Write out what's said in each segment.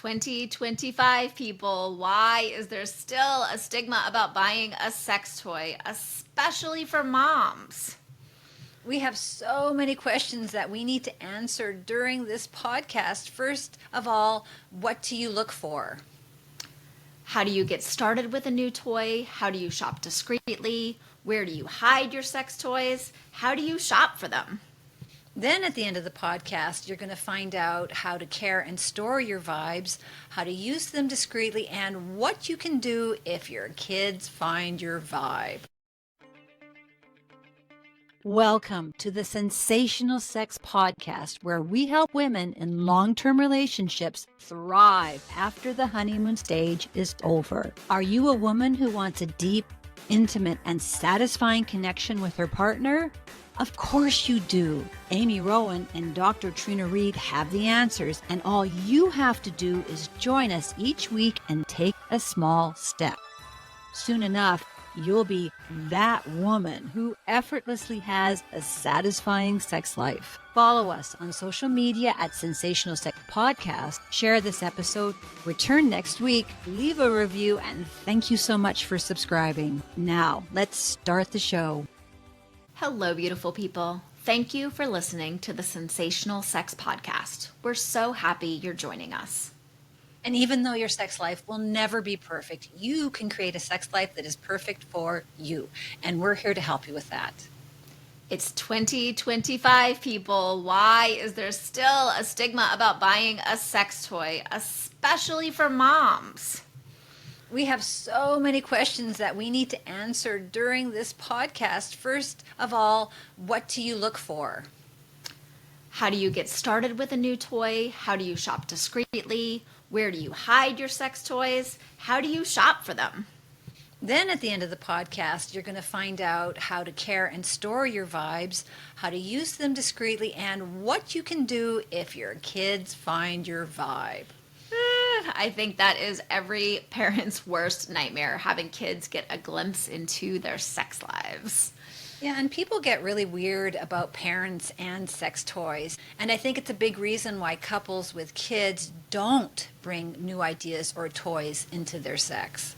2025 people, why is there still a stigma about buying a sex toy, especially for moms? We have so many questions that we need to answer during this podcast. First of all, what do you look for? How do you get started with a new toy? How do you shop discreetly? Where do you hide your sex toys? How do you shop for them? Then at the end of the podcast, you're going to find out how to care and store your vibes, how to use them discreetly, and what you can do if your kids find your vibe. Welcome to the Sensational Sex Podcast, where we help women in long-term relationships thrive after the honeymoon stage is over. Are you a woman who wants a deep, intimate, and satisfying connection with her partner? Of course you do. Amy Rowan and Dr. Trina Reed have the answers, and all you have to do is join us each week and take a small step. Soon enough, you'll be that woman who effortlessly has a satisfying sex life. Follow us on social media at Sensational Sex Podcast. Share this episode. Return next week. Leave a review, and thank you so much for subscribing. Now, let's start the show. Hello, beautiful people. Thank you for listening to the Sensational Sex Podcast. We're so happy you're joining us. And even though your sex life will never be perfect, you can create a sex life that is perfect for you. And we're here to help you with that. It's 2025, people. Why is there still a stigma about buying a sex toy, especially for moms? We have so many questions that we need to answer during this podcast. First of all, what do you look for? How do you get started with a new toy? How do you shop discreetly? Where do you hide your sex toys? How do you shop for them? Then at the end of the podcast, you're going to find out how to care and store your vibes, how to use them discreetly, and what you can do if your kids find your vibe. I think that is every parent's worst nightmare, having kids get a glimpse into their sex lives. Yeah, and people get really weird about parents and sex toys. And I think it's a big reason why couples with kids don't bring new ideas or toys into their sex.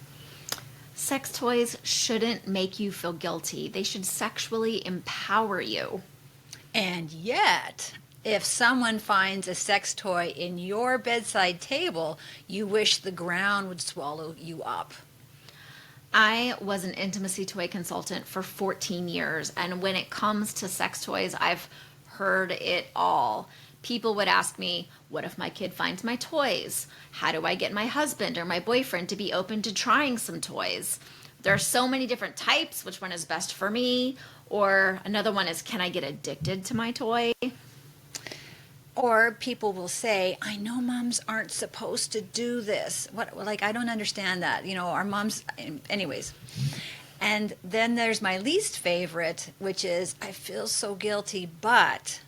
Sex toys shouldn't make you feel guilty. They should sexually empower you. And yet, if someone finds a sex toy in your bedside table, you wish the ground would swallow you up. I was an intimacy toy consultant for 14 years, and when it comes to sex toys, I've heard it all. People would ask me, what if my kid finds my toys? How do I get my husband or my boyfriend to be open to trying some toys? There are so many different types. Which one is best for me? Or another one is, can I get addicted to my toy? Or people will say, I know moms aren't supposed to do this. I don't understand that. Our moms, anyways. And then there's my least favorite, which is, I feel so guilty, but...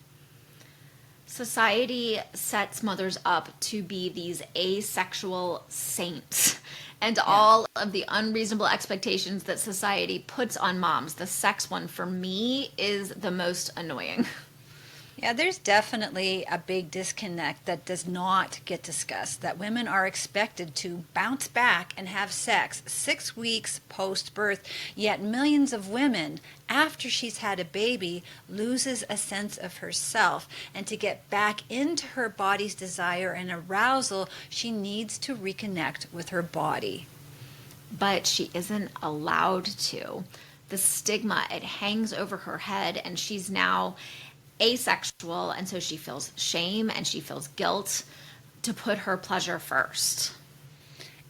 Society sets mothers up to be these asexual saints. And all of the unreasonable expectations that society puts on moms. The sex one, for me, is the most annoying. Yeah, there's definitely a big disconnect that does not get discussed, that women are expected to bounce back and have sex 6 weeks post-birth, yet millions of women, after she's had a baby, loses a sense of herself, and to get back into her body's desire and arousal, she needs to reconnect with her body. But she isn't allowed to. The stigma, it hangs over her head, and she's now asexual, and so she feels shame and she feels guilt to put her pleasure first.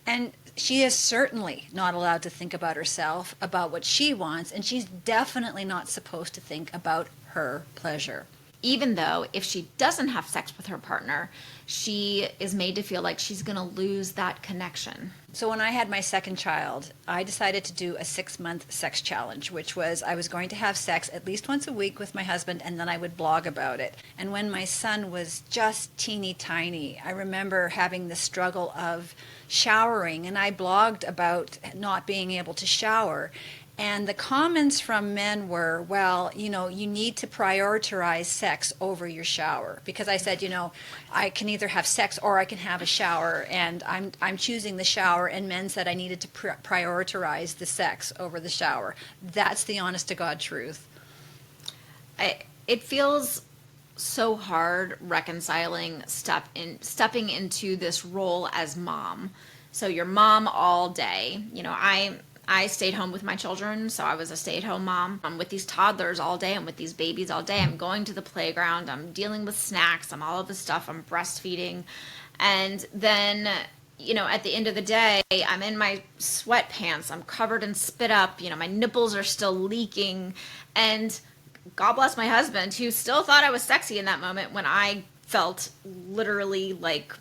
And she is certainly not allowed to think about herself, about what she wants, and she's definitely not supposed to think about her pleasure. Even though if she doesn't have sex with her partner, she is made to feel like she's going to lose that connection. So when I had my second child, I decided to do a 6-month sex challenge, which was I was going to have sex at least once a week with my husband, and then I would blog about it. And when my son was just teeny tiny, I remember having the struggle of showering, and I blogged about not being able to shower. And the comments from men were, well, you need to prioritize sex over your shower. Because I said, I can either have sex or I can have a shower, and I'm choosing the shower. And men said I needed to prioritize the sex over the shower. That's the honest to God truth. It feels so hard reconciling stepping into this role as mom. So you're mom all day. I stayed home with my children, so I was a stay-at-home mom. I'm with these toddlers all day. I'm with these babies all day. I'm going to the playground. I'm dealing with snacks. I'm all of this stuff. I'm breastfeeding. And then, at the end of the day, I'm in my sweatpants. I'm covered in spit up. My nipples are still leaking. And God bless my husband, who still thought I was sexy in that moment when I felt literally like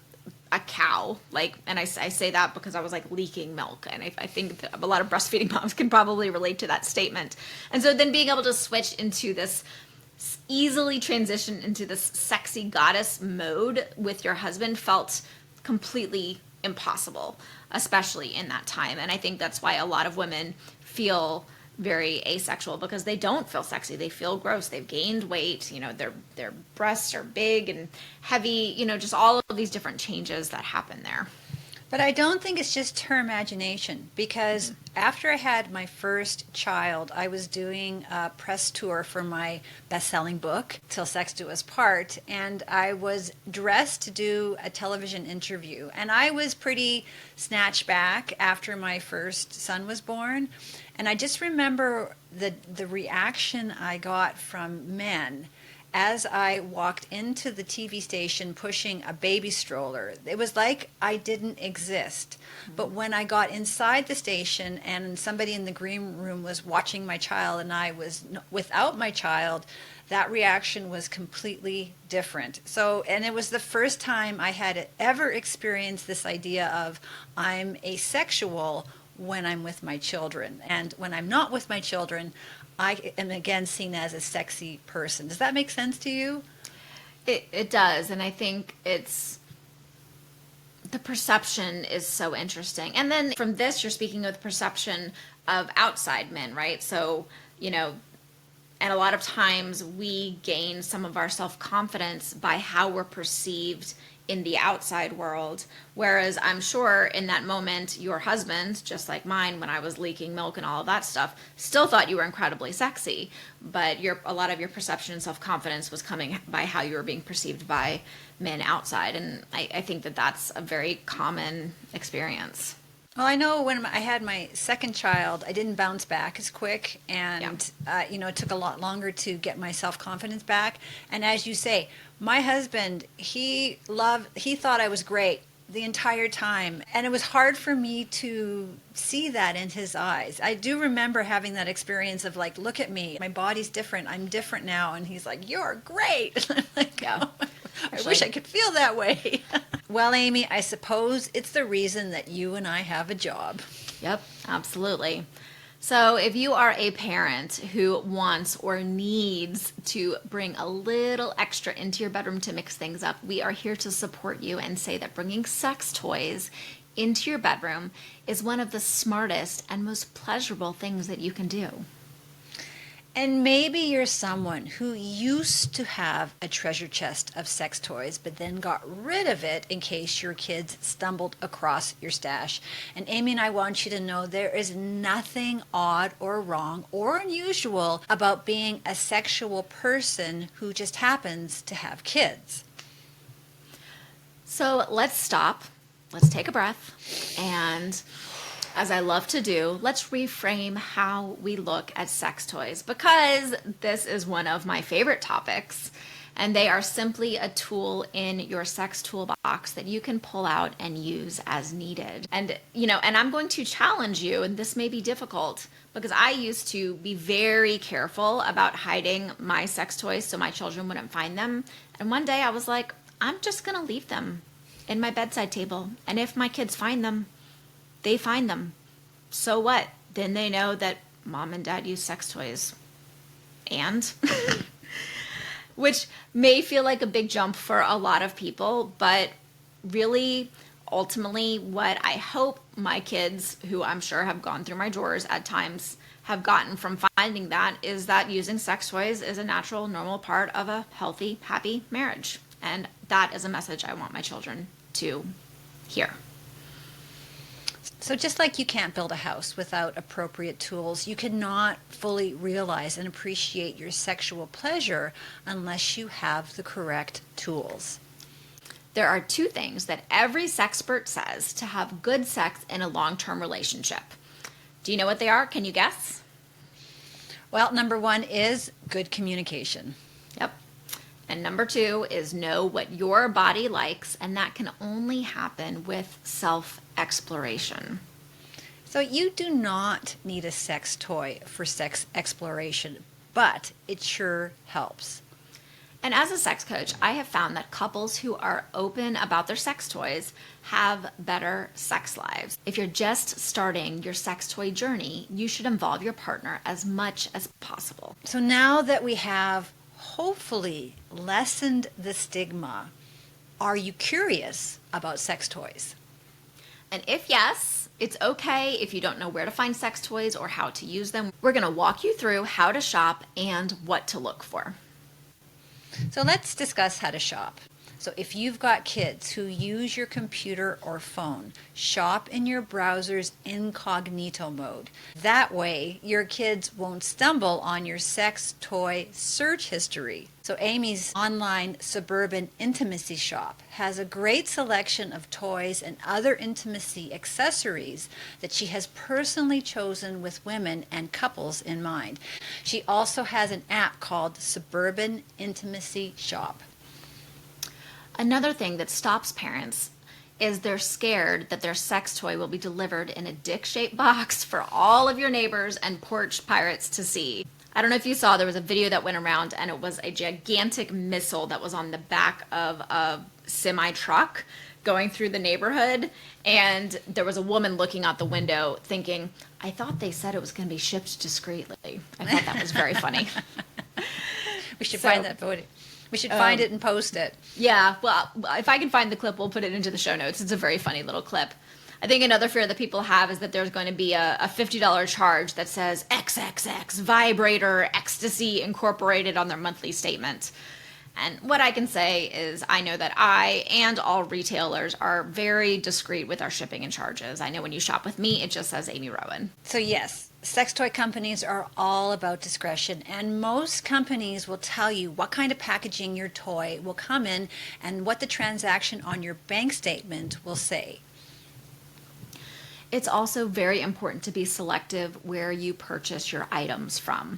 a cow, and I say that because I was leaking milk, and I think that a lot of breastfeeding moms can probably relate to that statement. And so then being able to switch into this, easily transition into this sexy goddess mode with your husband felt completely impossible, especially in that time. And I think that's why a lot of women feel very asexual, because they don't feel sexy. They feel gross. They've gained weight. Their breasts are big and heavy, just all of these different changes that happen there. But I don't think it's just her imagination, because after I had my first child, I was doing a press tour for my best-selling book, Till Sex Do Us Part, and I was dressed to do a television interview. And I was pretty snatched back after my first son was born. And I just remember the reaction I got from men as I walked into the TV station pushing a baby stroller. It was like I didn't exist. But when I got inside the station and somebody in the green room was watching my child and I was without my child, that reaction was completely different. So, and it was the first time I had ever experienced this idea of I'm asexual when I'm with my children. And when I'm not with my children, I am again seen as a sexy person. Does that make sense to you? It does. And I think the perception is so interesting. And then from this, you're speaking of the perception of outside men, right? So, and a lot of times we gain some of our self-confidence by how we're perceived in the outside world. Whereas I'm sure in that moment, your husband, just like mine when I was leaking milk and all of that stuff, still thought you were incredibly sexy. But a lot of your perception and self-confidence was coming by how you were being perceived by men outside. And I think that that's a very common experience. Well, I know when I had my second child, I didn't bounce back as quick, and it took a lot longer to get my self-confidence back. And as you say, my husband, he thought I was great the entire time, and it was hard for me to see that in his eyes. I do remember having that experience of look at me, my body's different, I'm different now, and he's like, you're great. I'm like, yeah. I wish I could feel that way. Well, Amy, I suppose it's the reason that you and I have a job. Yep, absolutely. So if you are a parent who wants or needs to bring a little extra into your bedroom to mix things up, we are here to support you and say that bringing sex toys into your bedroom is one of the smartest and most pleasurable things that you can do. And maybe you're someone who used to have a treasure chest of sex toys, but then got rid of it in case your kids stumbled across your stash. And Amy and I want you to know there is nothing odd or wrong or unusual about being a sexual person who just happens to have kids. So let's stop. Let's take a breath. And as I love to do, let's reframe how we look at sex toys, because this is one of my favorite topics, and they are simply a tool in your sex toolbox that you can pull out and use as needed. And, and I'm going to challenge you, and this may be difficult, because I used to be very careful about hiding my sex toys so my children wouldn't find them. And one day I was like, I'm just going to leave them in my bedside table. And if my kids find them, they find them. So what? Then they know that mom and dad use sex toys. And which may feel like a big jump for a lot of people, but really, ultimately, what I hope my kids, who I'm sure have gone through my drawers at times, have gotten from finding that is that using sex toys is a natural, normal part of a healthy, happy marriage. And that is a message I want my children to hear. So just like you can't build a house without appropriate tools, you cannot fully realize and appreciate your sexual pleasure unless you have the correct tools. There are 2 things that every sexpert says to have good sex in a long-term relationship. Do you know what they are? Can you guess? Well, number 1 is good communication. Yep. And number 2 is know what your body likes, and that can only happen with self-exploration. So you do not need a sex toy for sex exploration, but it sure helps. And as a sex coach, I have found that couples who are open about their sex toys have better sex lives. If you're just starting your sex toy journey, you should involve your partner as much as possible. So now that we have hopefully lessened the stigma, are you curious about sex toys? And if yes, it's okay if you don't know where to find sex toys or how to use them. We're going to walk you through how to shop and what to look for. So let's discuss how to shop. So if you've got kids who use your computer or phone, shop in your browser's incognito mode. That way, your kids won't stumble on your sex toy search history. So Amy's online suburban intimacy shop has a great selection of toys and other intimacy accessories that she has personally chosen with women and couples in mind. She also has an app called Suburban Intimacy Shop. Another thing that stops parents is they're scared that their sex toy will be delivered in a dick-shaped box for all of your neighbors and porch pirates to see. I don't know if you saw, there was a video that went around and it was a gigantic missile that was on the back of a semi-truck going through the neighborhood, and there was a woman looking out the window thinking, I thought they said it was going to be shipped discreetly. I thought that was very funny. We should find that photo. We should find it and post it. Yeah, well, if I can find the clip, we'll put it into the show notes. It's a very funny little clip. I think another fear that people have is that there's going to be a $50 charge that says XXX, Vibrator, Ecstasy incorporated on their monthly statement. And what I can say is I know that I and all retailers are very discreet with our shipping and charges. I know when you shop with me, it just says Amy Rowan. So yes, sex toy companies are all about discretion, and most companies will tell you what kind of packaging your toy will come in and what the transaction on your bank statement will say. It's also very important to be selective where you purchase your items from.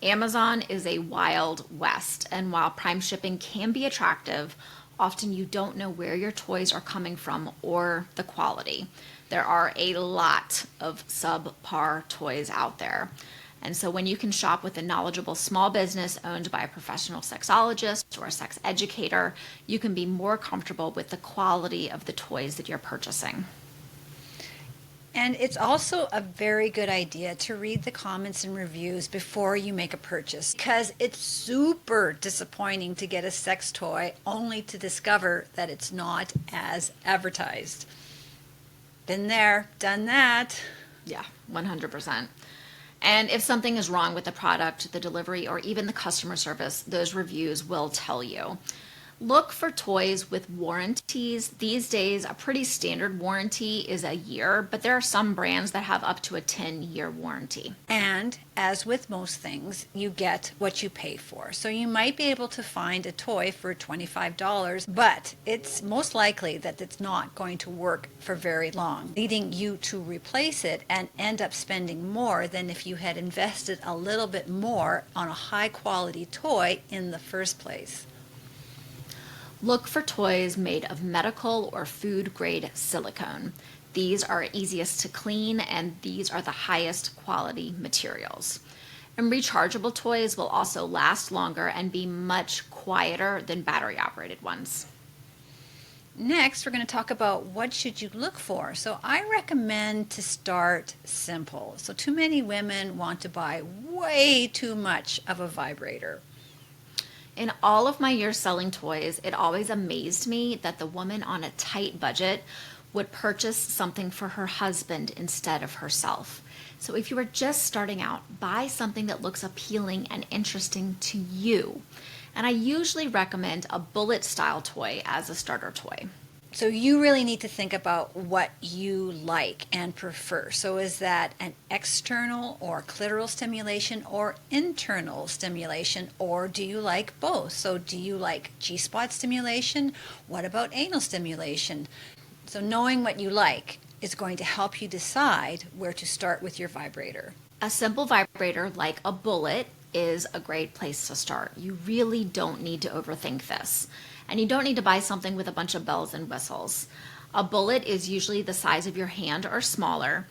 Amazon is a wild west, and while Prime shipping can be attractive, often you don't know where your toys are coming from or the quality. There are a lot of subpar toys out there. And so when you can shop with a knowledgeable small business owned by a professional sexologist or a sex educator, you can be more comfortable with the quality of the toys that you're purchasing. And it's also a very good idea to read the comments and reviews before you make a purchase, because it's super disappointing to get a sex toy only to discover that it's not as advertised. Been there, done that. Yeah, 100%. And if something is wrong with the product, the delivery, or even the customer service, those reviews will tell you. Look for toys with warranties. These days, a pretty standard warranty is a year, but there are some brands that have up to a 10-year warranty. And as with most things, you get what you pay for. So you might be able to find a toy for $25, but it's most likely that it's not going to work for very long, leading you to replace it and end up spending more than if you had invested a little bit more on a high-quality toy in the first place. Look for toys made of medical or food-grade silicone. These are easiest to clean, and these are the highest quality materials. And rechargeable toys will also last longer and be much quieter than battery-operated ones. Next, we're going to talk about what should you look for. So I recommend to start simple. So too many women want to buy way too much of a vibrator. In all of my years selling toys, it always amazed me that the woman on a tight budget would purchase something for her husband instead of herself. So if you are just starting out, buy something that looks appealing and interesting to you. And I usually recommend a bullet style toy as a starter toy. So you really need to think about what you like and prefer. So is that an external or clitoral stimulation or internal stimulation, or do you like both? So do you like G-spot stimulation? What about anal stimulation? So knowing what you like is going to help you decide where to start with your vibrator. A simple vibrator like a bullet is a great place to start. You really don't need to overthink this. And you don't need to buy something with a bunch of bells and whistles. A bullet is usually the size of your hand or smaller.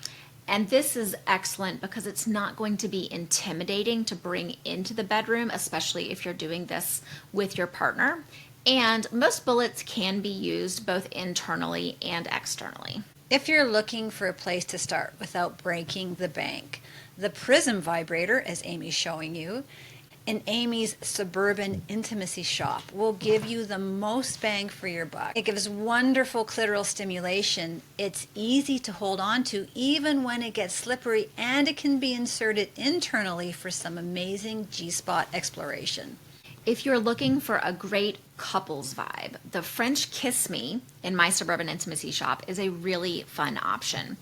And this is excellent because it's not going to be intimidating to bring into the bedroom, especially if you're doing this with your partner. And most bullets can be used both internally and externally. If you're looking for a place to start without breaking the bank, the Prism vibrator, as Amy's showing you, in Amy's suburban intimacy shop, will give you the most bang for your buck. It gives wonderful clitoral stimulation. It's easy to hold on to even when it gets slippery, and it can be inserted internally for some amazing G-spot exploration. If you're looking for a great couples vibe, the French Kiss Me in my suburban intimacy shop is a really fun option.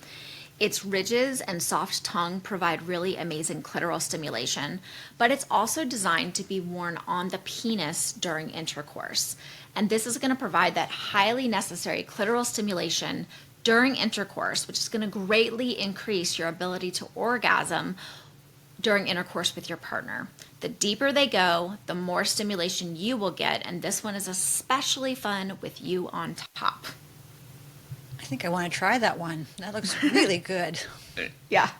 Its ridges and soft tongue provide really amazing clitoral stimulation, but it's also designed to be worn on the penis during intercourse. And this is going to provide that highly necessary clitoral stimulation during intercourse, which is going to greatly increase your ability to orgasm during intercourse with your partner. The deeper they go, the more stimulation you will get, and this one is especially fun with you on top. I think I want to try that one. That looks really good. Yeah,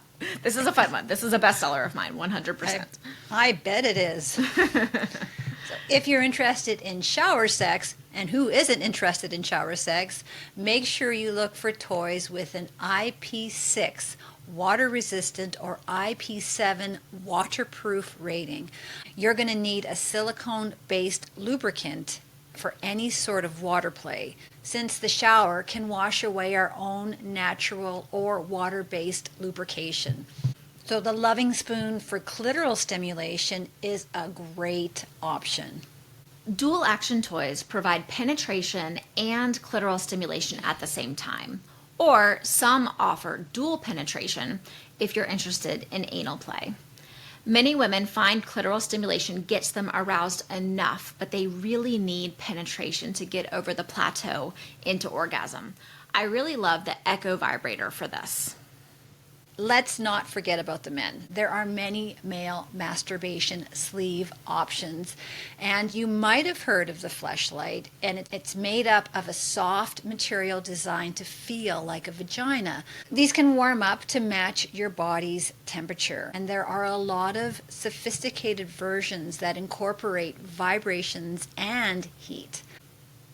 this is a fun one. This is a bestseller of mine, 100%. I bet it is. So if you're interested in shower sex, and who isn't interested in shower sex, make sure you look for toys with an IP6 water resistant or IP7 waterproof rating. You're going to need a silicone based lubricant for any sort of water play, since the shower can wash away our own natural or water-based lubrication. So the Loving Spoon for clitoral stimulation is a great option. Dual action toys provide penetration and clitoral stimulation at the same time, or some offer dual penetration if you're interested in anal play. Many women find clitoral stimulation gets them aroused enough, but they really need penetration to get over the plateau into orgasm. I really love the Echo vibrator for this. Let's not forget about the men. There are many male masturbation sleeve options, and you might have heard of the Fleshlight, and it's made up of a soft material designed to feel like a vagina. These can warm up to match your body's temperature, and there are a lot of sophisticated versions that incorporate vibrations and heat.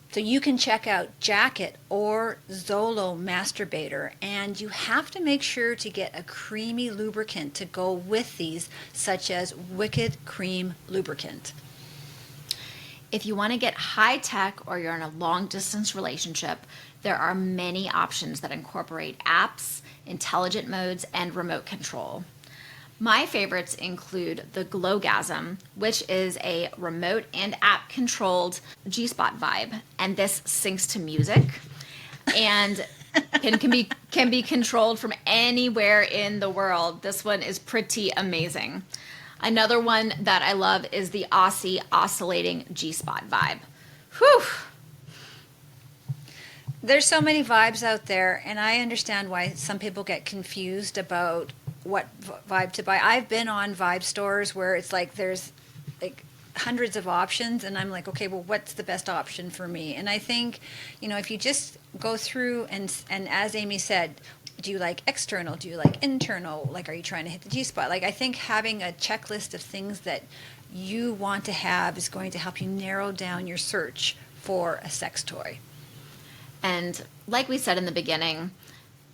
So you can check out Jacket or Zolo Masturbator, and you have to make sure to get a creamy lubricant to go with these, such as Wicked Cream Lubricant. If you want to get high tech or you're in a long distance relationship, there are many options that incorporate apps, intelligent modes, and remote control. My favorites include the Glowgasm, which is a remote and app controlled G-spot vibe, and this syncs to music and can be controlled from anywhere in the world. This one is pretty amazing. Another one that I love is the Aussie oscillating G-spot vibe. Whew. There's so many vibes out there, and I understand why some people get confused about what vibe to buy. I've been on vibe stores where it's like there's like hundreds of options, and I'm like, okay, well, what's the best option for me? And I think, if you just go through and as Amy said, do you like external? Do you like internal? Like, are you trying to hit the G-spot? Like, I think having a checklist of things that you want to have is going to help you narrow down your search for a sex toy. And like we said in the beginning,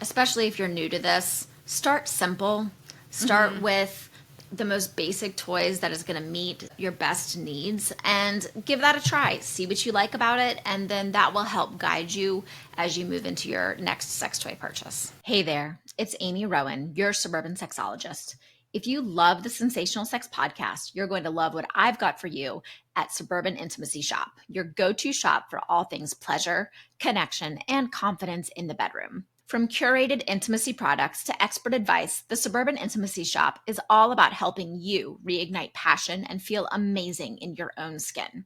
especially if you're new to this, start simple. Start with the most basic toys that is going to meet your best needs, and give that a try. See what you like about it, and then that will help guide you as you move into your next sex toy purchase. Hey there, It's Amy Rowan, your suburban sexologist. If you love the Sensational Sex Podcast, you're going to love what I've got for you at Suburban Intimacy Shop, your go-to shop for all things pleasure, connection, and confidence in the bedroom. From curated intimacy products to expert advice, the Suburban Intimacy Shop is all about helping you reignite passion and feel amazing in your own skin.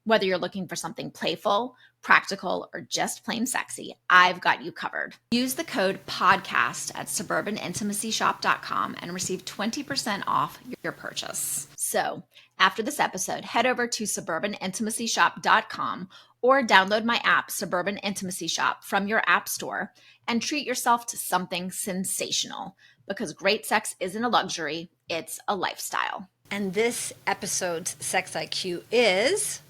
Whether you're looking for something playful, practical, or just plain sexy, I've got you covered. Use the code PODCAST at suburbanintimacyshop.com and receive 20% off your purchase. So, after this episode, head over to suburbanintimacyshop.com or download my app, Suburban Intimacy Shop, from your app store and treat yourself to something sensational, because great sex isn't a luxury, it's a lifestyle. And this episode's Sex IQ is: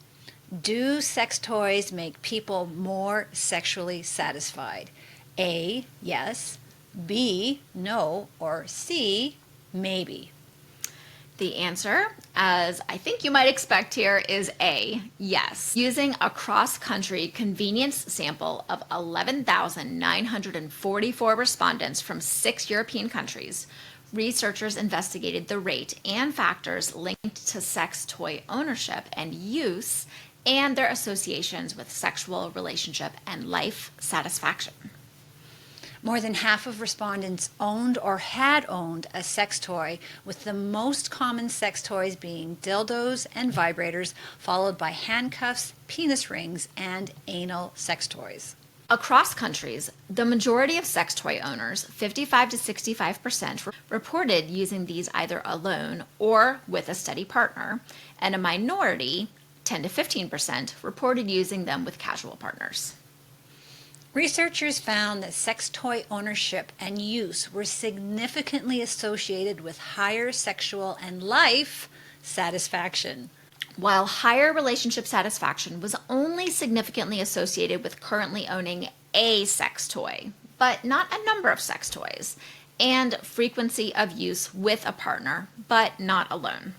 do sex toys make people more sexually satisfied? A, yes. B, no. Or C, maybe. The answer, as I think you might expect here, is A, yes. Using a cross-country convenience sample of 11,944 respondents from 6 European countries, researchers investigated the rate and factors linked to sex toy ownership and use and their associations with sexual relationship and life satisfaction. More than half of respondents owned or had owned a sex toy, with the most common sex toys being dildos and vibrators, followed by handcuffs, penis rings, and anal sex toys. Across countries, the majority of sex toy owners, 55 to 65%, reported using these either alone or with a steady partner, and a minority, 10 to 15%, reported using them with casual partners. Researchers found that sex toy ownership and use were significantly associated with higher sexual and life satisfaction, while higher relationship satisfaction was only significantly associated with currently owning a sex toy, but not a number of sex toys, and frequency of use with a partner, but not alone.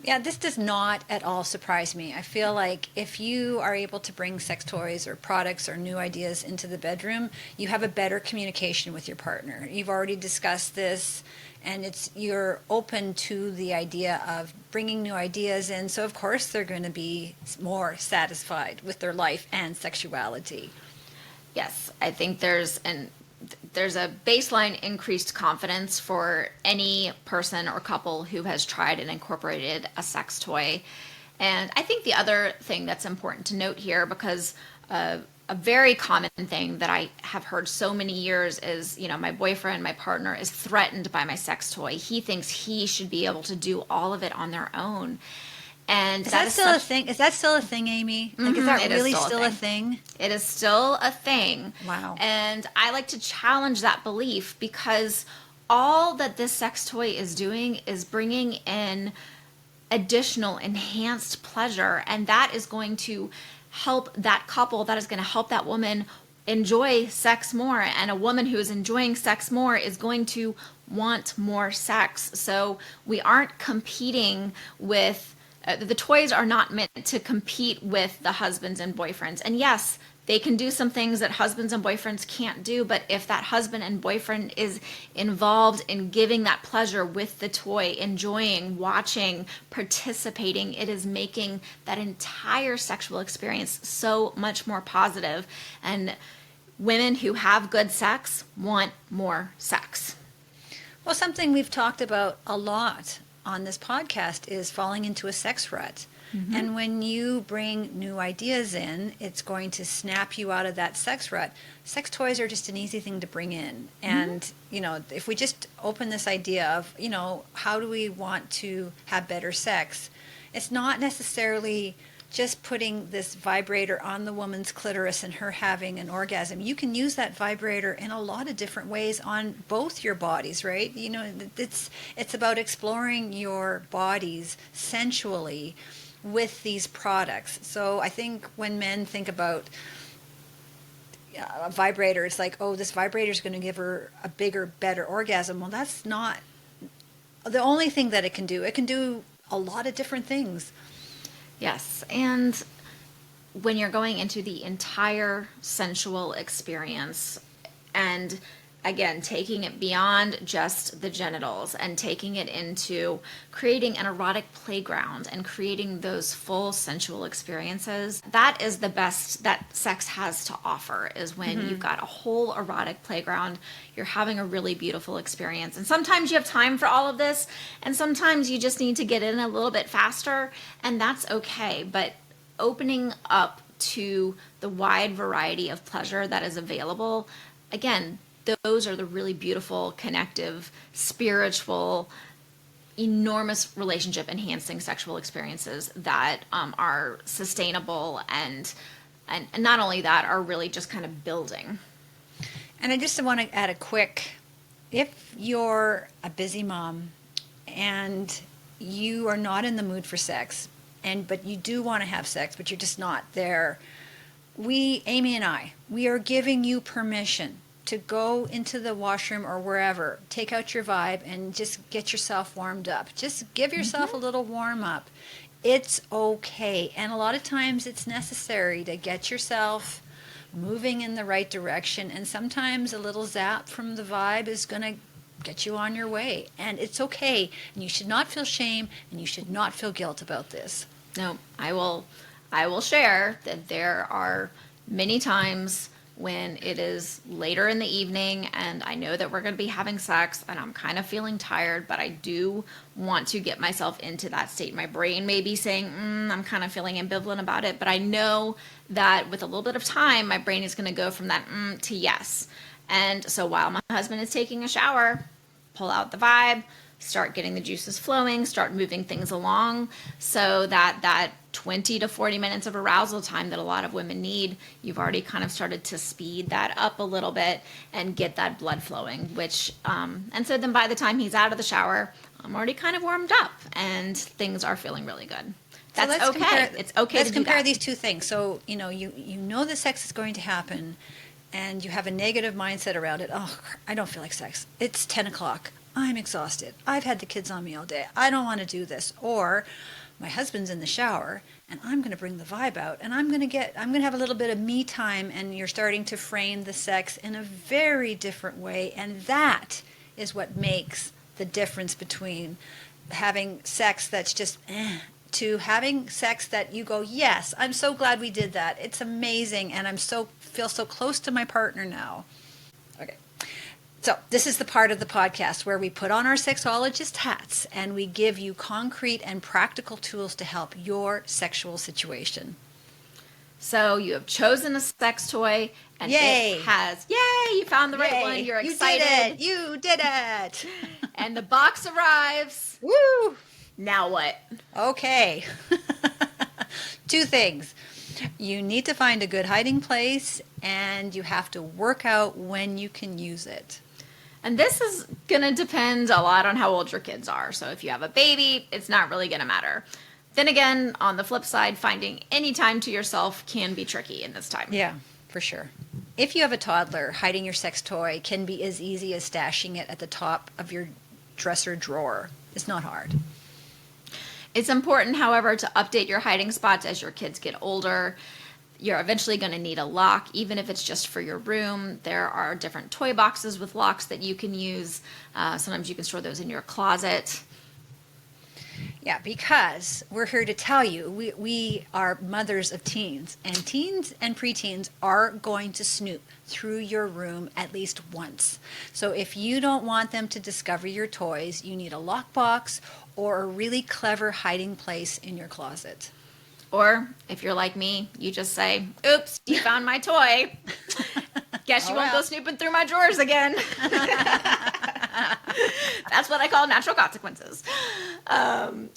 Yeah, this does not at all surprise me. I feel like if you are able to bring sex toys or products or new ideas into the bedroom, you have a better communication with your partner. You've already discussed this, and you're open to the idea of bringing new ideas in. So of course they're going to be more satisfied with their life and sexuality. Yes, I think there's a baseline increased confidence for any person or couple who has tried and incorporated a sex toy. And I think the other thing that's important to note here, because a very common thing that I have heard so many years is, my boyfriend, my partner is threatened by my sex toy. He thinks he should be able to do all of it on their own. And is that still a thing? Is that still a thing, Amy? Like, is that really still a thing? It is still a thing. Wow. And I like to challenge that belief, because all that this sex toy is doing is bringing in additional enhanced pleasure, and that is going to help that couple, that is going to help that woman enjoy sex more, and a woman who is enjoying sex more is going to want more sex. So we aren't competing with the toys are not meant to compete with the husbands and boyfriends. And yes, they can do some things that husbands and boyfriends can't do, but if that husband and boyfriend is involved in giving that pleasure with the toy, enjoying, watching, participating, it is making that entire sexual experience so much more positive. And women who have good sex want more sex. Well, something we've talked about a lot on this podcast is falling into a sex rut. Mm-hmm. And when you bring new ideas in, it's going to snap you out of that sex rut. Sex toys are just an easy thing to bring in. And, if we just open this idea of, how do we want to have better sex? It's not necessarily just putting this vibrator on the woman's clitoris and her having an orgasm. You can use that vibrator in a lot of different ways on both your bodies, right? It's about exploring your bodies sensually with these products. So I think when men think about a vibrator, it's like, oh, this vibrator is going to give her a bigger, better orgasm. Well, that's not the only thing that it can do. It can do a lot of different things. Yes, and when you're going into the entire sensual experience, and again, taking it beyond just the genitals and taking it into creating an erotic playground and creating those full sensual experiences. That is the best that sex has to offer, is when you've got a whole erotic playground, you're having a really beautiful experience. And sometimes you have time for all of this, and sometimes you just need to get in a little bit faster, and that's okay. But opening up to the wide variety of pleasure that is available, again, those are the really beautiful, connective, spiritual, enormous relationship enhancing sexual experiences that are sustainable and not only that, are really just kind of building. And I just want to add a quick, if you're a busy mom and you are not in the mood for sex, but you do want to have sex, but you're just not there, Amy and I, we are giving you permission to go into the washroom or wherever, take out your Vibe and just get yourself warmed up. Just give yourself a little warm up. It's okay. And a lot of times it's necessary to get yourself moving in the right direction. And sometimes a little zap from the Vibe is going to get you on your way. And it's okay. And you should not feel shame and you should not feel guilt about this. No, I will share that there are many times when it is later in the evening and I know that we're going to be having sex and I'm kind of feeling tired, but I do want to get myself into that state. My brain may be saying, I'm kind of feeling ambivalent about it, but I know that with a little bit of time, my brain is going to go from that to yes. And so while my husband is taking a shower, pull out the Vibe, start getting the juices flowing, start moving things along so that 20 to 40 minutes of arousal time that a lot of women need, you've already kind of started to speed that up a little bit and get that blood flowing, which, and so then by the time he's out of the shower, I'm already kind of warmed up and things are feeling really good. That's so okay. It's okay Let's to compare do that. these two things. So, you know the sex is going to happen and you have a negative mindset around it. Oh, I don't feel like sex. It's 10 o'clock. I'm exhausted. I've had the kids on me all day. I don't want to do this. Or my husband's in the shower and I'm going to bring the Vibe out and I'm going to have a little bit of me time, and you're starting to frame the sex in a very different way. And that is what makes the difference between having sex that's just to having sex that you go, yes, I'm so glad we did that. It's amazing. And feel so close to my partner now. Okay. So this is the part of the podcast where we put on our sexologist hats and we give you concrete and practical tools to help your sexual situation. So you have chosen a sex toy and it has, you found the right one. You're excited. You did it. And the box arrives. Woo! Now what? Okay. Two things. You need to find a good hiding place and you have to work out when you can use it. And this is going to depend a lot on how old your kids are. So if you have a baby, it's not really going to matter. Then again, on the flip side, finding any time to yourself can be tricky in this time. Yeah, for sure. If you have a toddler, hiding your sex toy can be as easy as stashing it at the top of your dresser drawer. It's not hard. It's important, however, to update your hiding spots as your kids get older. You're eventually going to need a lock, even if it's just for your room. There are different toy boxes with locks that you can use. Sometimes you can store those in your closet. Yeah, because we're here to tell you, we are mothers of teens and preteens are going to snoop through your room at least once. So if you don't want them to discover your toys, you need a lockbox or a really clever hiding place in your closet. Or if you're like me, you just say, oops, you found my toy. Guess you won't go snooping through my drawers again. That's what I call natural consequences.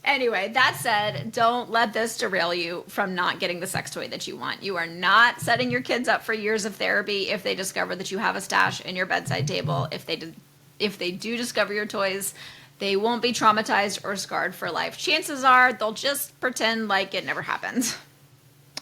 Anyway, that said, don't let this derail you from not getting the sex toy that you want. You are not setting your kids up for years of therapy if they discover that you have a stash in your bedside table. If they do discover your toys, they won't be traumatized or scarred for life. Chances are they'll just pretend like it never happened.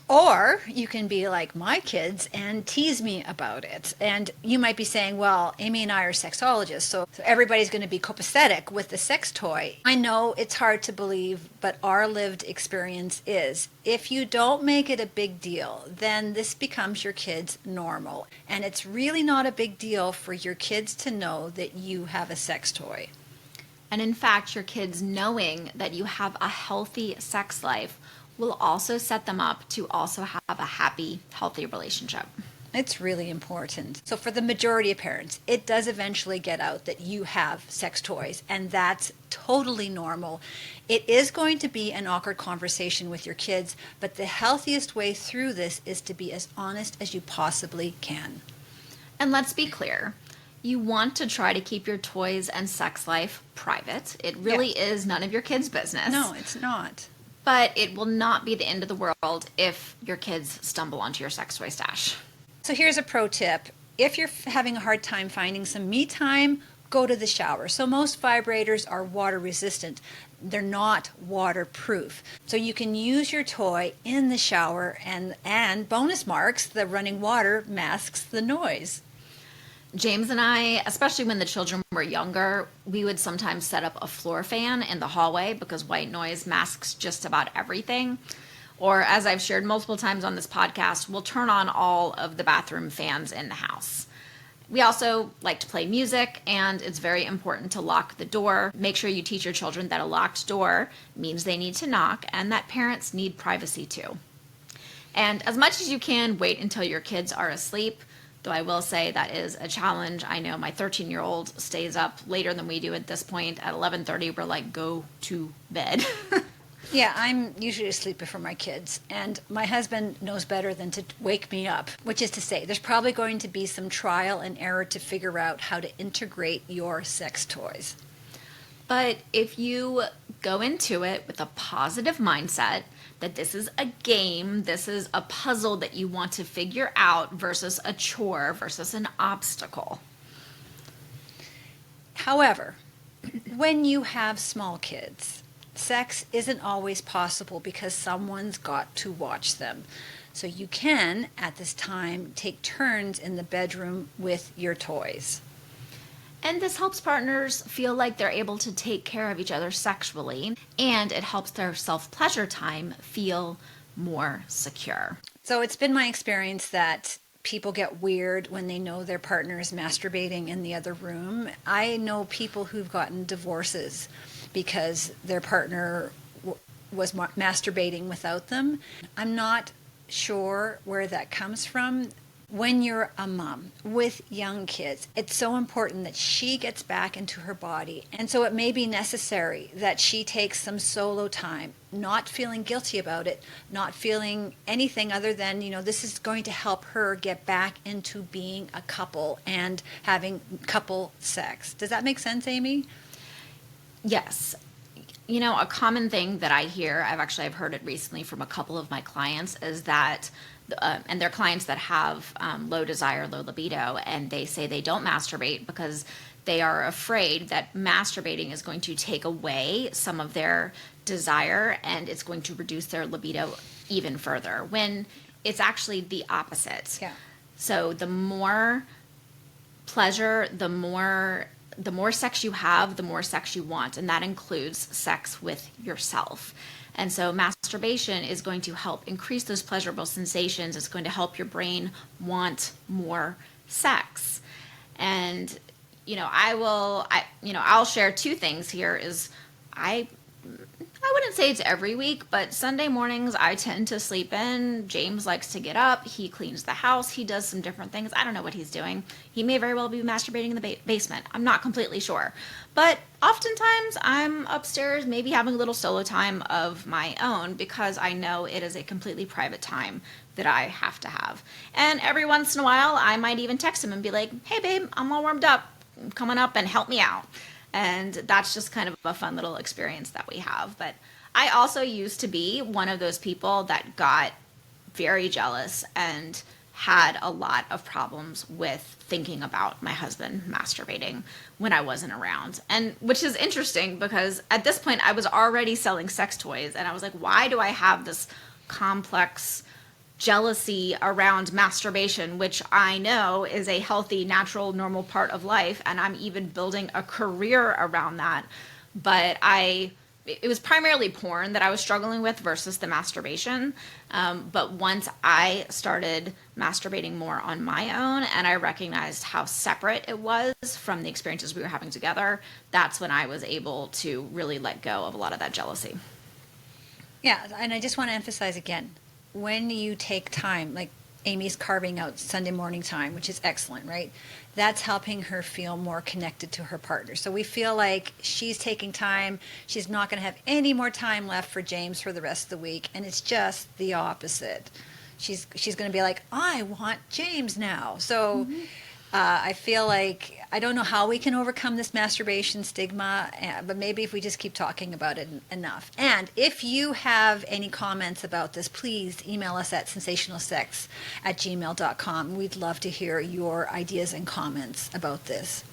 Or you can be like my kids and tease me about it. And you might be saying, well, Amy and I are sexologists, so everybody's going to be copacetic with the sex toy. I know it's hard to believe, but our lived experience is if you don't make it a big deal, then this becomes your kids' normal. And it's really not a big deal for your kids to know that you have a sex toy. And in fact, your kids knowing that you have a healthy sex life will also set them up to also have a happy, healthy relationship. It's really important. So for the majority of parents, it does eventually get out that you have sex toys, and that's totally normal. It is going to be an awkward conversation with your kids, but the healthiest way through this is to be as honest as you possibly can. And let's be clear. You want to try to keep your toys and sex life private. It really is none of your kids' business. No, it's not. But it will not be the end of the world if your kids stumble onto your sex toy stash. So here's a pro tip. If you're having a hard time finding some me time, go to the shower. So most vibrators are water resistant. They're not waterproof. So you can use your toy in the shower, and bonus marks, the running water masks the noise. James and I, especially when the children were younger, we would sometimes set up a floor fan in the hallway because white noise masks just about everything. Or as I've shared multiple times on this podcast, we'll turn on all of the bathroom fans in the house. We also like to play music, and it's very important to lock the door. Make sure you teach your children that a locked door means they need to knock and that parents need privacy too. And as much as you can, wait until your kids are asleep. Though I will say that is a challenge. I know my 13-year-old stays up later than we do at this point. At 11:30, we're like, go to bed. Yeah, I'm usually asleep before my kids, and my husband knows better than to wake me up, which is to say there's probably going to be some trial and error to figure out how to integrate your sex toys. But if you go into it with a positive mindset, that this is a game, this is a puzzle that you want to figure out versus a chore versus an obstacle. However, when you have small kids, sex isn't always possible because someone's got to watch them. So you can, at this time, take turns in the bedroom with your toys. And this helps partners feel like they're able to take care of each other sexually, and it helps their self-pleasure time feel more secure. So it's been my experience that people get weird when they know their partner is masturbating in the other room. I know people who've gotten divorces because their partner was masturbating without them. I'm not sure where that comes from. When you're a mom with young kids, it's so important that she gets back into her body. And so it may be necessary that she takes some solo time, not feeling guilty about it, not feeling anything other than, this is going to help her get back into being a couple and having couple sex. Does that make sense, Amy? Yes. A common thing that I hear, I've heard it recently from a couple of my clients, is that and they're clients that have low desire, low libido, and they say they don't masturbate because they are afraid that masturbating is going to take away some of their desire and it's going to reduce their libido even further, when it's actually the opposite. Yeah. So the more pleasure, the more sex you have, the more sex you want, and that includes sex with yourself. And so masturbation is going to help increase those pleasurable sensations. It's going to help your brain want more sex. And, I'll share two things here is I wouldn't say it's every week, but Sunday mornings I tend to sleep in. James likes to get up. He cleans the house. He does some different things. I don't know what he's doing. He may very well be masturbating in the basement. I'm not completely sure. But oftentimes I'm upstairs, maybe having a little solo time of my own because I know it is a completely private time that I have to have. And every once in a while, I might even text him and be like, hey, babe, I'm all warmed up. Come on up and help me out. And that's just kind of a fun little experience that we have. But I also used to be one of those people that got very jealous and had a lot of problems with thinking about my husband masturbating when I wasn't around. And which is interesting because at this point I was already selling sex toys and I was like, why do I have this complex jealousy around masturbation, which I know is a healthy, natural, normal part of life. And I'm even building a career around that. But it was primarily porn that I was struggling with versus the masturbation. But once I started masturbating more on my own and I recognized how separate it was from the experiences we were having together, that's when I was able to really let go of a lot of that jealousy. Yeah, and I just want to emphasize again, when you take time, like Amy's carving out Sunday morning time, which is excellent, right? That's helping her feel more connected to her partner. So we feel like she's taking time. She's not going to have any more time left for James for the rest of the week. And it's just the opposite. She's going to be like, I want James now. So I feel like, I don't know how we can overcome this masturbation stigma, but maybe if we just keep talking about it enough. And if you have any comments about this, please email us at sensationalsex@gmail.com. We'd love to hear your ideas and comments about this.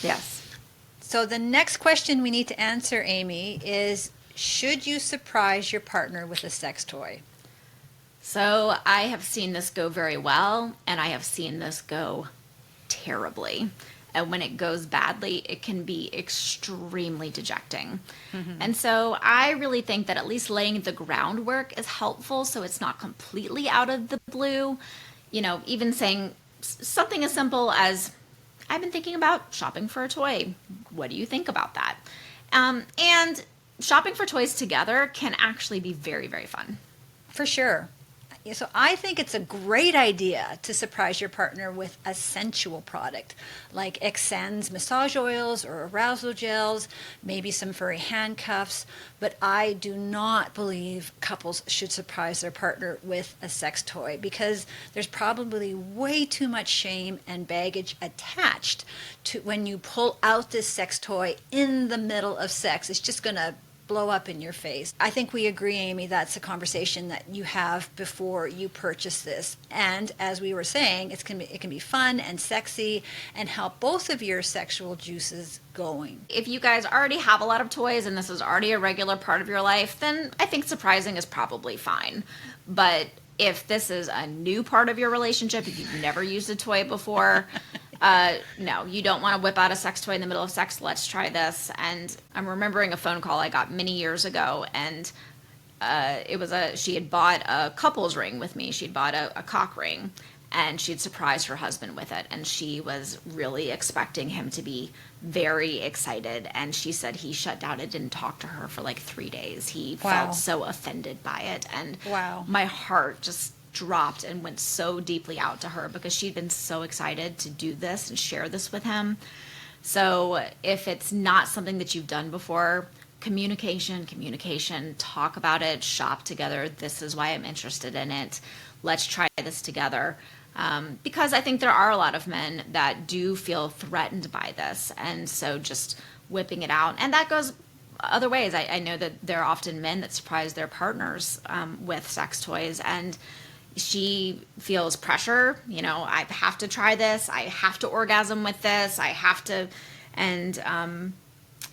Yes. So the next question we need to answer, Amy, is should you surprise your partner with a sex toy? So I have seen this go very well, and I have seen this go terribly. And when it goes badly, it can be extremely dejecting. And so I really think that at least laying the groundwork is helpful, so it's not completely out of the blue. You know, even saying something as simple as, I've been thinking about shopping for a toy. What do you think about that? And shopping for toys together can actually be very, very fun. For sure. So I think it's a great idea to surprise your partner with a sensual product like Xen's massage oils or arousal gels, maybe some furry handcuffs. But I do not believe couples should surprise their partner with a sex toy because there's probably way too much shame and baggage attached to when you pull out this sex toy in the middle of sex. It's just going to blow up in your face. I think we agree, Amy, that's a conversation that you have before you purchase this. And as we were saying, it can be fun and sexy and help both of your sexual juices going. If you guys already have a lot of toys and this is already a regular part of your life, then I think surprising is probably fine. But if this is a new part of your relationship, if you've never used a toy before, no, you don't want to whip out a sex toy in the middle of sex. Let's try this. And I'm remembering a phone call I got many years ago, and she had bought a couples ring with me. She'd bought a cock ring, and she'd surprised her husband with it. And she was really expecting him to be very excited. And she said he shut down and didn't talk to her for like 3 days. He felt so offended by it. And my heart just dropped and went so deeply out to her because she'd been so excited to do this and share this with him. So if it's not something that you've done before, communication, talk about it, shop together. This is why I'm interested in it. Let's try this together. Because I think there are a lot of men that do feel threatened by this. And so just whipping it out. And that goes other ways. I know that there are often men that surprise their partners with sex toys, and she feels pressure. You know, I have to try this. I have to orgasm with this. I have to. And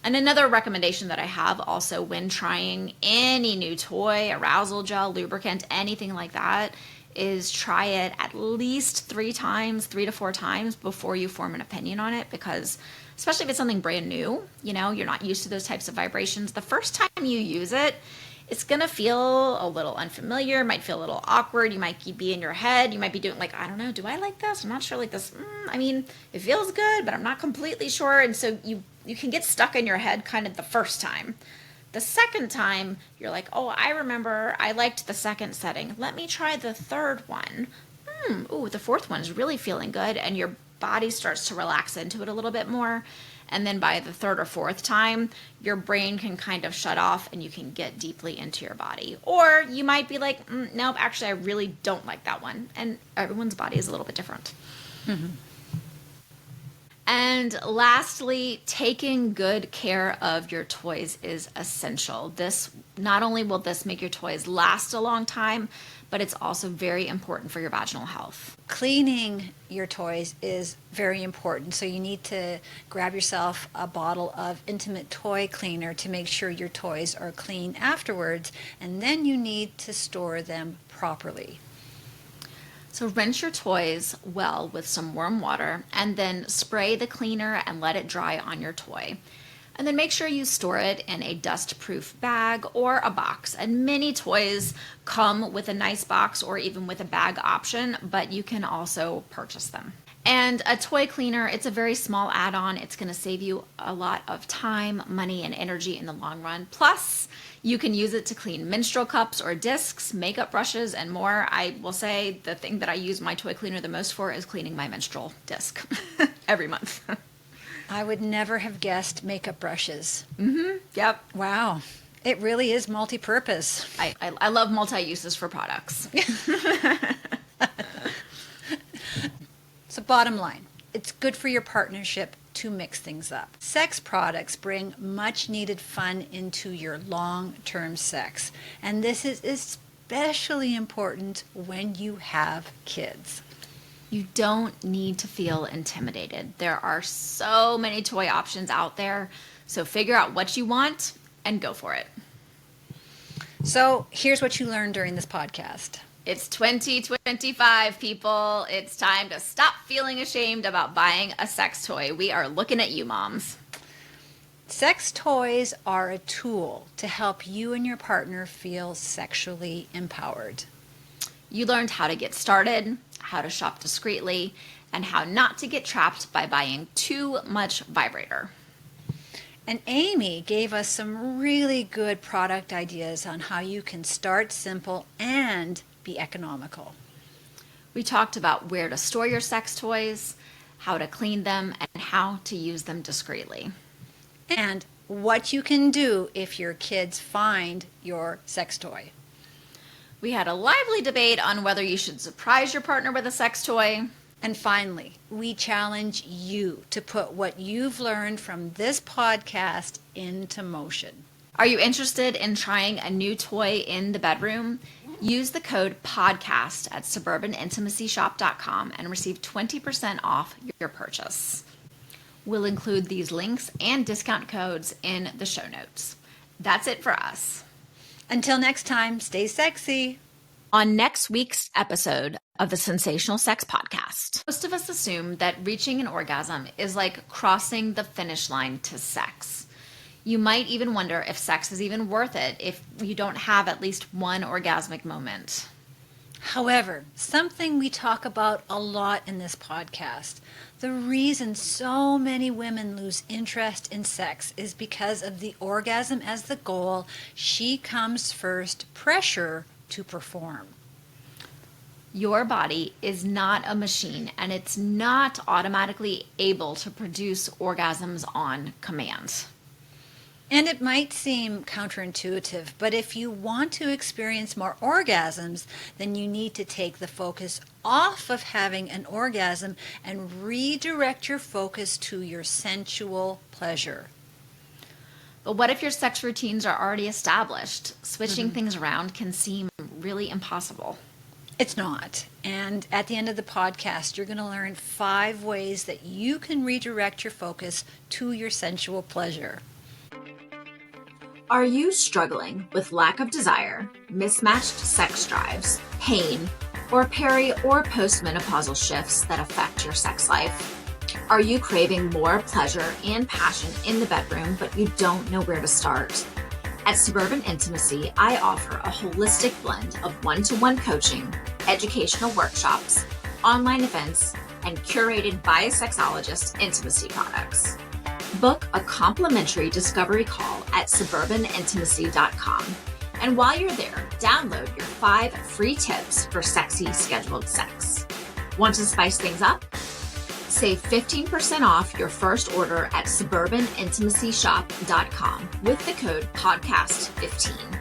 another recommendation that I have also when trying any new toy, arousal gel, lubricant, anything like that, is try it at least 3 to 4 times before you form an opinion on it, because especially if it's something brand new, you know, you're not used to those types of vibrations. The first time you use it, it's going to feel a little unfamiliar, might feel a little awkward. You might be in your head. You might be doing like, I don't know, do I like this? I'm not sure like this. I mean, it feels good, but I'm not completely sure. And so you can get stuck in your head kind of the first time. The second time, you're like, oh, I remember I liked the second setting. Let me try the third one. Ooh, the fourth one is really feeling good. And your body starts to relax into it a little bit more. And then by the third or fourth time, your brain can kind of shut off and you can get deeply into your body. Or you might be like, nope, actually, I really don't like that one. And everyone's body is a little bit different. Mm-hmm. And lastly, taking good care of your toys is essential. This not only will this make your toys last a long time, but it's also very important for your vaginal health. Cleaning your toys is very important. So you need to grab yourself a bottle of intimate toy cleaner to make sure your toys are clean afterwards, and then you need to store them properly. So rinse your toys well with some warm water and then spray the cleaner and let it dry on your toy. And then make sure you store it in a dust-proof bag or a box. And many toys come with a nice box or even with a bag option, but you can also purchase them. And a toy cleaner, it's a very small add-on. It's going to save you a lot of time, money, and energy in the long run. Plus, you can use it to clean menstrual cups or discs, makeup brushes, and more. I will say the thing that I use my toy cleaner the most for is cleaning my menstrual disc every month. I would never have guessed makeup brushes. Yep. Wow. It really is multi-purpose. I love multi-uses for products. So bottom line, it's good for your partnership to mix things up. Sex products bring much needed fun into your long-term sex. And this is especially important when you have kids. You don't need to feel intimidated. There are so many toy options out there. So figure out what you want and go for it. So here's what you learned during this podcast. It's 2025, people. It's time to stop feeling ashamed about buying a sex toy. We are looking at you, moms. Sex toys are a tool to help you and your partner feel sexually empowered. You learned how to get started, how to shop discreetly, and how not to get trapped by buying too much Vibrator. And Amy gave us some really good product ideas on how you can start simple and be economical. We talked about where to store your sex toys, how to clean them, and how to use them discreetly. And what you can do if your kids find your sex toy. We had a lively debate on whether you should surprise your partner with a sex toy. And finally, we challenge you to put what you've learned from this podcast into motion. Are you interested in trying a new toy in the bedroom? Use the code PODCAST at suburbanintimacyshop.com and receive 20% off your purchase. We'll include these links and discount codes in the show notes. That's it for us. Until next time, stay sexy. On next week's episode of the Sensational Sex Podcast, most of us assume that reaching an orgasm is like crossing the finish line to sex. You might even wonder if sex is even worth it if you don't have at least one orgasmic moment. However, something we talk about a lot in this podcast, the reason so many women lose interest in sex is because of the orgasm as the goal, she comes first pressure to perform. Your body is not a machine, and it's not automatically able to produce orgasms on command. And it might seem counterintuitive, but if you want to experience more orgasms, then you need to take the focus off of having an orgasm and redirect your focus to your sensual pleasure. But what if your sex routines are already established? Switching things around can seem really impossible. It's not. And at the end of the podcast, you're going to learn 5 ways that you can redirect your focus to your sensual pleasure. Are you struggling with lack of desire, mismatched sex drives, pain, or peri- or postmenopausal shifts that affect your sex life? Are you craving more pleasure and passion in the bedroom, but you don't know where to start? At Suburban Intimacy, I offer a holistic blend of one-to-one coaching, educational workshops, online events, and curated by a sexologist intimacy products. Book a complimentary discovery call at suburbanintimacy.com. And while you're there, download your 5 free tips for sexy scheduled sex. Want to spice things up? Save 15% off your first order at suburbanintimacyshop.com with the code PODCAST15.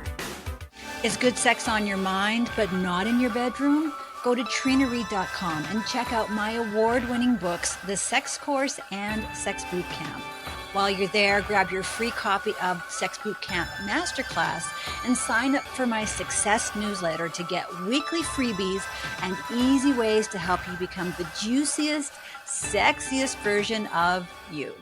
Is good sex on your mind but not in your bedroom? Go to trinareed.com and check out my award-winning books, The Sex Course and Sex Boot Camp. While you're there, grab your free copy of Sex Boot Camp Masterclass and sign up for my Success newsletter to get weekly freebies and easy ways to help you become the juiciest, sexiest version of you.